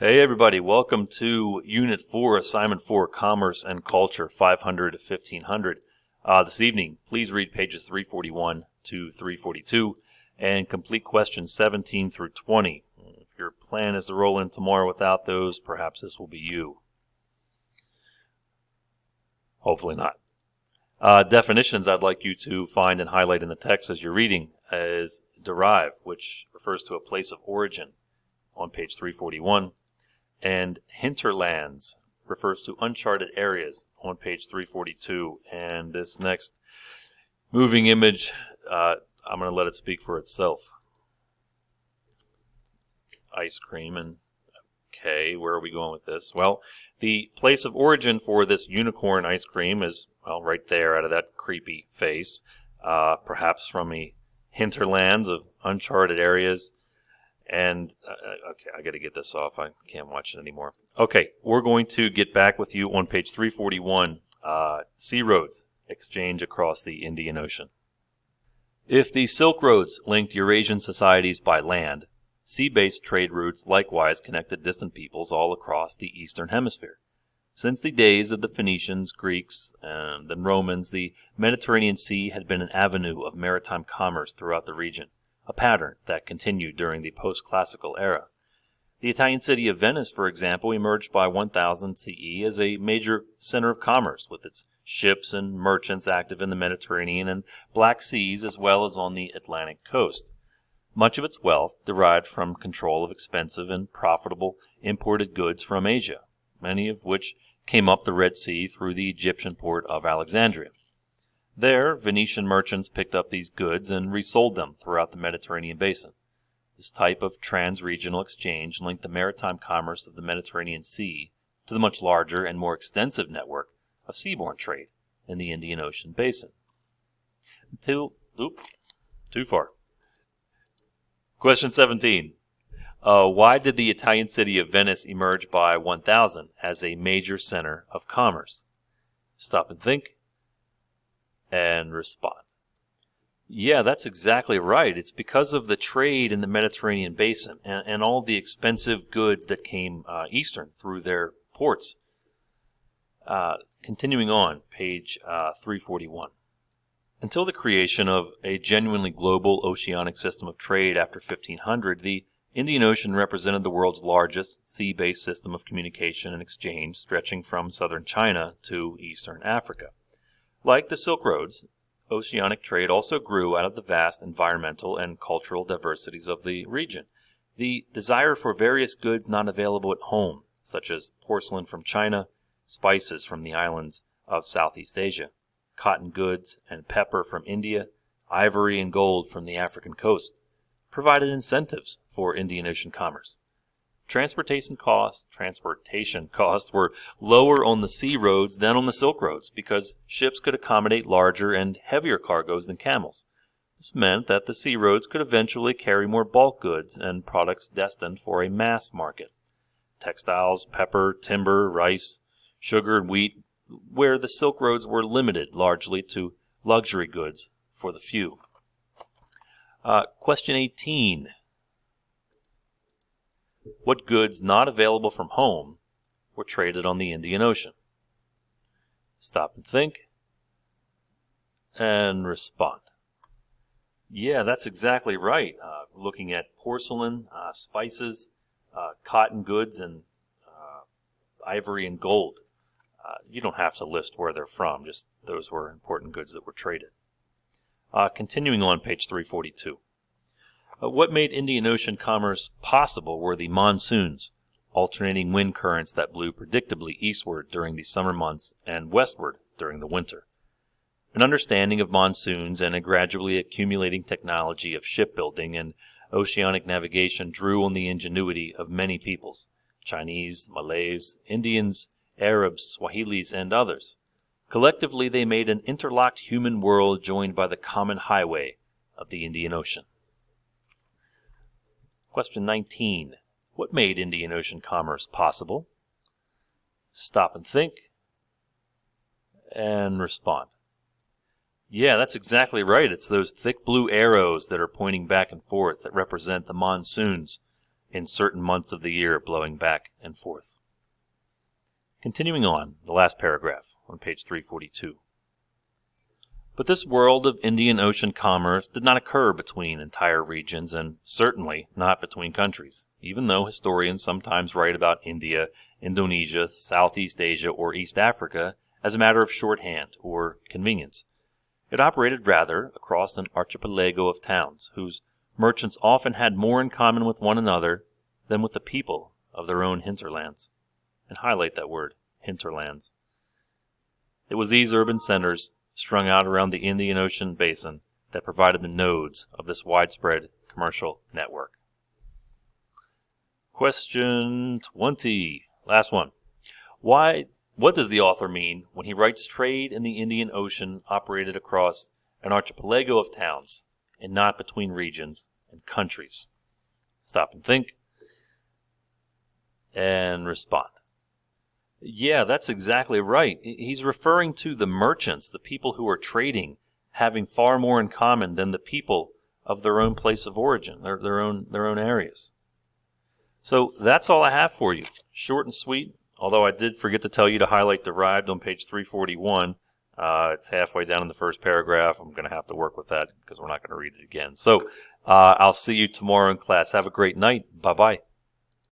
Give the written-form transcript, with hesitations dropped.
Hey everybody, welcome to Unit 4, Assignment 4, Commerce and Culture, 500 to 1500. This evening, please read pages 341 to 342 and complete questions 17 through 20. If your plan is to roll in tomorrow without those, perhaps this will be you. Hopefully not. Definitions I'd like you to find and highlight in the text as you're reading is derive, which refers to a place of origin on page 341. And hinterlands refers to uncharted areas on page 342. And this next moving image, I'm going to let it speak for itself. It's ice cream. And okay, where are we going with this? Well, the place of origin for this unicorn ice cream is, well, right there out of that creepy face. Perhaps from the hinterlands of uncharted areas. And, okay, I got to get this off. I can't watch it anymore. Okay, we're going to get back with you on page 341, Sea Roads, Exchange Across the Indian Ocean. If the Silk Roads linked Eurasian societies by land, sea-based trade routes likewise connected distant peoples all across the Eastern Hemisphere. Since the days of the Phoenicians, Greeks, and then Romans, the Mediterranean Sea had been an avenue of maritime commerce throughout the region, a pattern that continued during the post-classical era. The Italian city of Venice, for example, emerged by 1000 CE as a major center of commerce, with its ships and merchants active in the Mediterranean and Black Seas as well as on the Atlantic coast. Much of its wealth derived from control of expensive and profitable imported goods from Asia, many of which came up the Red Sea through the Egyptian port of Alexandria. There, Venetian merchants picked up these goods and resold them throughout the Mediterranean basin. This type of trans-regional exchange linked the maritime commerce of the Mediterranean Sea to the much larger and more extensive network of seaborne trade in the Indian Ocean basin. Too far. Question 17. Why did the Italian city of Venice emerge by 1000 as a major center of commerce? Stop and think. And respond. Yeah, that's exactly right. It's because of the trade in the Mediterranean basin and all the expensive goods that came eastern through their ports. Continuing on, page 341. Until the creation of a genuinely global oceanic system of trade after 1500, the Indian Ocean represented the world's largest sea-based system of communication and exchange, stretching from southern China to eastern Africa. Like the Silk Roads, oceanic trade also grew out of the vast environmental and cultural diversities of the region. The desire for various goods not available at home, such as porcelain from China, spices from the islands of Southeast Asia, cotton goods and pepper from India, ivory and gold from the African coast, provided incentives for Indian Ocean commerce. Transportation costs were lower on the sea roads than on the Silk Roads because ships could accommodate larger and heavier cargoes than camels. This meant that the sea roads could eventually carry more bulk goods and products destined for a mass market. Textiles, pepper, timber, rice, sugar, and wheat, where the Silk Roads were limited largely to luxury goods for the few. Question 18. What goods not available from home were traded on the Indian Ocean? Stop and think and respond. Yeah, that's exactly right. Looking at porcelain, spices, cotton goods, and ivory and gold. You don't have to list where they're from, just those were important goods that were traded. Continuing on page 342. What made Indian Ocean commerce possible were the monsoons, alternating wind currents that blew predictably eastward during the summer months and westward during the winter. An understanding of monsoons and a gradually accumulating technology of shipbuilding and oceanic navigation drew on the ingenuity of many peoples, Chinese, Malays, Indians, Arabs, Swahilis, and others. Collectively, they made an interlocked human world joined by the common highway of the Indian Ocean. Question 19. What made Indian Ocean commerce possible? Stop and think and respond. Yeah, that's exactly right. It's those thick blue arrows that are pointing back and forth that represent the monsoons in certain months of the year blowing back and forth. Continuing on, the last paragraph on page 342. But this world of Indian Ocean commerce did not occur between entire regions, and certainly not between countries, even though historians sometimes write about India, Indonesia, Southeast Asia, or East Africa as a matter of shorthand or convenience. It operated rather across an archipelago of towns, whose merchants often had more in common with one another than with the people of their own hinterlands. And highlight that word, hinterlands. It was these urban centers, strung out around the Indian Ocean basin, that provided the nodes of this widespread commercial network. Question 20. Last one. What does the author mean when he writes trade in the Indian Ocean operated across an archipelago of towns and not between regions and countries? Stop and think and respond. Yeah, that's exactly right. He's referring to the merchants, the people who are trading, having far more in common than the people of their own place of origin, their own areas. So that's all I have for you. Short and sweet, although I did forget to tell you to highlight derived on page 341. It's halfway down in the first paragraph. I'm going to have to work with that because we're not going to read it again. So I'll see you tomorrow in class. Have a great night. Bye-bye.